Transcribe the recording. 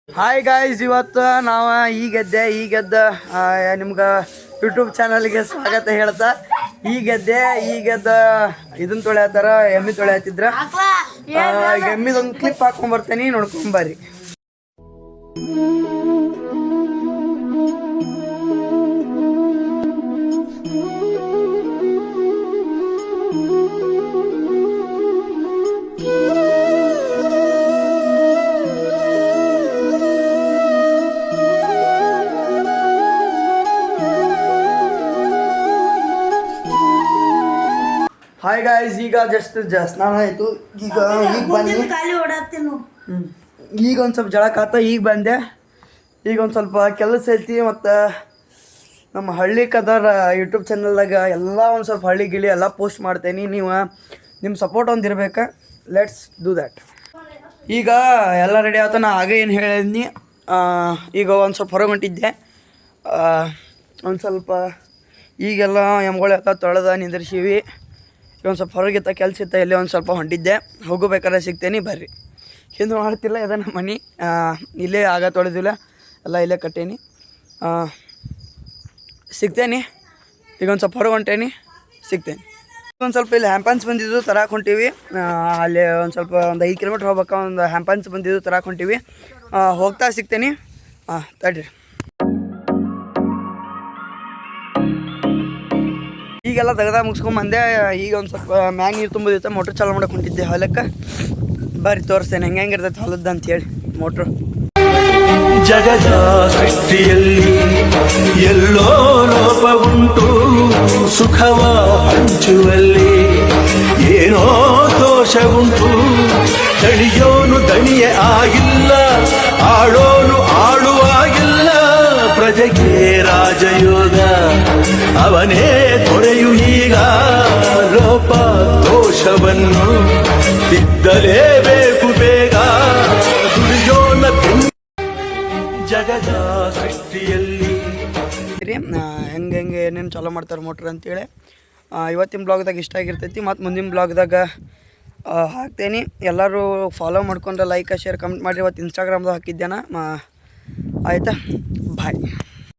Hi guys, ಇವತ್ತು ನಾವು ಈಗೆದ್ದ ನಿಮ್ಗೆ ಯೂಟ್ಯೂಬ್ ಚಾನಲ್ಗೆ ಸ್ವಾಗತ ಹೇಳ್ತಾ ಈಗೆದ್ದ ಇದನ್ನ ತೊಳೆಯತ್ತಾರ ಎಮ್ಮಿ ತೊಳೆಯತ್ತಿದ್ರ ಎಮ್ಮಿದೊಂದು ಕ್ಲಿಪ್ ಹಾಕೊಂಡ್ಬರ್ತೇನೆ, ನೋಡ್ಕೊಂಬರ್ರಿ. ಹಾಯ್ ಗಾಯ್ಸ್, ಈಗ ಜಸ್ಟ್ ಸ್ನಾನ ಆಯಿತು. ಈಗ ಬನ್ನಿ, ಈಗ ಒಂದು ಸ್ವಲ್ಪ ಜಳಕ ಆತ. ಈಗ ಬಂದೆ. ಈಗ ಒಂದು ಸ್ವಲ್ಪ ಕೆಲಸ ಐತಿ. ಮತ್ತು ನಮ್ಮ ಹಳ್ಳಿ ಕದರ್ ಯೂಟ್ಯೂಬ್ ಚಾನಲ್ದಾಗ ಎಲ್ಲ ಒಂದು ಸ್ವಲ್ಪ ಹಳ್ಳಿ ಗಿಳಿ ಎಲ್ಲ ಪೋಸ್ಟ್ ಮಾಡ್ತೇನೆ. ನೀವು ನಿಮ್ಮ ಸಪೋರ್ಟ್ ಒಂದು ಇರಬೇಕಾ. Let's do that. ಈಗ ಎಲ್ಲ ರೆಡಿ ಆಯ್ತು. ನಾ ಹಾಗೆ ಏನು ಹೇಳಿದ್ನಿ, ಈಗ ಒಂದು ಸ್ವಲ್ಪ ಹೊರಗೆ ಹೊಂಟಿದ್ದೆ. ಒಂದು ಸ್ವಲ್ಪ ಈಗೆಲ್ಲ ಎಮ್ಗಳು ಎಲ್ಲ ತೊಳೆದ ನಿಂದಿರ್ಸೀವಿ. ಒಂದು ಸ್ವಲ್ಪ ಹೊರಗಿತ್ತ ಕೆಲಸ ಇತ್ತ, ಎಲ್ಲೇ ಒಂದು ಸ್ವಲ್ಪ ಹೊಂಟಿದ್ದೆ. ಹೋಗಬೇಕಾದ್ರೆ ಸಿಗ್ತೇನೆ, ಬರ್ರಿ. ಹಿಂದೆ ಮಾಡ್ತಿಲ್ಲ, ಇದೆ ನಮ್ಮ ಮನೆ. ಇಲ್ಲೇ ಆಗ ತೊಳೆದಿಲ್ಲ, ಎಲ್ಲ ಇಲ್ಲೇ ಕಟ್ಟೇನಿ. ಸಿಗ್ತೇನೆ ಈಗ. ಒಂದು ಸ್ವಲ್ಪ ಹೊರಗೆ ಹೊಂಟೇನಿ, ಸಿಗ್ತೇನೆ. ಒಂದು ಸ್ವಲ್ಪ ಇಲ್ಲಿ ಹ್ಯಾಂಪನ್ಸ್ ಬಂದಿದ್ದು ತರಕ್ಕೆ ಹೊಂಟೀವಿ. ಅಲ್ಲಿ ಒಂದು ಸ್ವಲ್ಪ ಒಂದು 5 ಕಿಲೋಮೀಟ್ರ್ ಹೋಗ್ಬೇಕಾ. ಒಂದು ಹ್ಯಾಂಪನ್ಸ್ ಬಂದಿದ್ದು ತರಕ್ಕೆ ಹೊಂಟೀವಿ. ಹೋಗ್ತಾ ಸಿಗ್ತೇನೆ. ತಡ್ರಿ. ಈಗೆಲ್ಲ ತೆಗ್ದ ಮುಗಿಸ್ಕೊಂಬಂದೆ. ಈಗ ಒಂದು ಸ್ವಲ್ಪ ಮ್ಯಾಗ ನೀರು ತುಂಬೋದಿತ್ತು, ಮೋಟ್ರ್ ಚಾಲು ಮಾಡಕ್ಕೆ ಹೊಂಟಿದ್ದೆ ಹೊಲಕ್ಕೆ. ಬರ್ರಿ ತೋರಿಸ್ತೇನೆ ಹೆಂಗಿರ್ತೈತೆ ಹೊಲದ್ದು ಅಂತೇಳಿ ಮೋಟ್ರು. ಜಗದ ಸೃಷ್ಟಿಯಲ್ಲಿ ಎಲ್ಲೋ ಲೋಪ ಉಂಟು, ಸುಖವ ಹಂಚುವಲ್ಲಿ ಏನೋ ದೋಷ ಉಂಟು. ತಣಿಯೋನು ದಣಿಯೇ ಆಗಿಲ್ಲ, ಆಳೋನು ಆಳುವಾಗಿಲ್ಲ. ಪ್ರಜೆಗೆ ರಾಜಯೋಗ ಅವನೇ ತೊರೆಯು ಈಗ. ಲೋಪ ದೋಷವನ್ನು ತಿದ್ದಲೇಬೇಕು ಬೇಗ. ದುಡಿಯೋನ ಜಗದ ಸೃಷ್ಟಿಯಲ್ಲಿ ಹೆಂಗೆ ಏನೇನು ಚಾಲೂ ಮಾಡ್ತಾರೆ ಮೋಟ್ರ್ ಅಂತೇಳಿ ಇವತ್ತಿನ ಬ್ಲಾಗ್ದಾಗ ಇಷ್ಟ ಆಗಿರ್ತೈತಿ. ಮತ್ತು ಮುಂದಿನ ಬ್ಲಾಗ್ದಾಗ ಹಾಕ್ತೇನೆ. ಎಲ್ಲರೂ ಫಾಲೋ ಮಾಡ್ಕೊಂಡ್ರೆ ಲೈಕ್ ಶೇರ್ ಕಮೆಂಟ್ ಮಾಡಿರಿ. ಇವತ್ತು ಇನ್ಸ್ಟಾಗ್ರಾಮ್ದಾಗ ಹಾಕಿದ್ದೇನೆ. ಆಯಿತಾ, ಬಾಯ್.